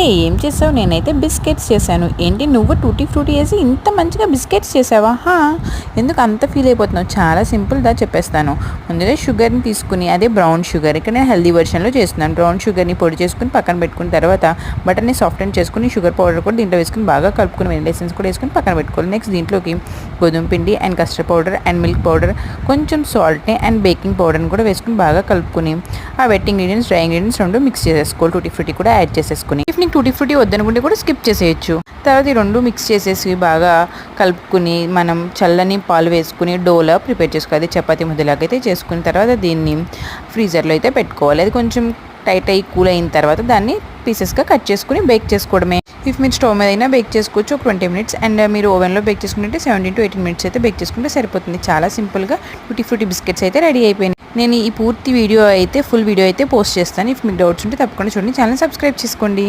Okay, ఏం చేసావు? నేనైతే బిస్కెట్స్ చేశాను. ఏంటి నువ్వు టూటీ ఫ్రూటీ వేసి ఇంత మంచిగా బిస్కెట్స్ చేసావా? ఎందుకు అంత ఫీల్ అయిపోతున్నావు? చాలా సింపుల్గా చెప్పేస్తాను. ముందుగా షుగర్ని తీసుకుని, అదే బ్రౌన్ షుగర్, ఇక్కడ నేను హెల్దీ వెర్షన్లో చేస్తున్నాను. బ్రౌన్ షుగర్ని పొడి చేసుకుని పక్కన పెట్టుకున్న తర్వాత బటర్ని సాఫ్టెన్ చేసుకుని షుగర్ పౌడర్ కూడా దీంట్లో వేసుకుని బాగా కలుపుకుని వెనిలా ఎసెన్స్ కూడా వేసుకుని పక్కన పెట్టుకోవాలి. నెక్స్ట్ దీంట్లోకి గోధుమ పిండి and custard powder and milk powder, కొంచెం సాల్ట్ని అండ్ బేకింగ్ పౌడర్ని కూడా వేసుకుని బాగా కలుపుకుని ఆ వెట్ ఇంగ్రీడియంట్స్, డ్రై ఇంగ్రీడియంట్స్ రెండు మిక్స్ చేసేసుకోవాలి. టూటీ ఫ్రూటీ కూడా యాడ్ చేసేసుకుని, ఇఫ్ నీకు టూటీ ఫ్రూటీ వద్దనుకుంటే కూడా స్కిప్ చేసేయచ్చు. తర్వాత ఈ రెండు మిక్స్ చేసేసి బాగా కలుపుకుని మనం చల్లని పాలు వేసుకుని డోలా ప్రిపేర్ చేసుకోవాలి. చపాతీ ముద్దలాగైతే చేసుకున్న తర్వాత దీన్ని ఫ్రీజర్లో అయితే పెట్టుకోవాలి. అది కొంచెం టైట్ అయ్యి కూల్ అయిన తర్వాత దాన్ని పీసెస్గా కట్ చేసుకుని బేక్ చేసుకోవడమే. ఇఫ్ మీరు స్టవ్ మీద అయినా బేక్ చేసుకోవచ్చు 20 minutes, అండ్ మీరు ఓవెన్లో బేక్ చేసుకుంటే 17 to 18 minutes అయితే బేక్ చేసుకుంటే సరిపోతుంది. చాలా సింపుల్గా టూటీ ఫ్రూటీ బిస్కెట్స్ అయితే రెడీ అయిపోయినాయి. నేను ఈ పూర్తి వీడియో అయితే, ఫుల్ వీడియో అయితే పోస్ట్ చేస్తాను. ఇఫ్ మీకు డౌట్స్ ఉంటే తప్పకుండా చూడండి. ఛానల్ సబ్స్క్రైబ్ చేసుకోండి.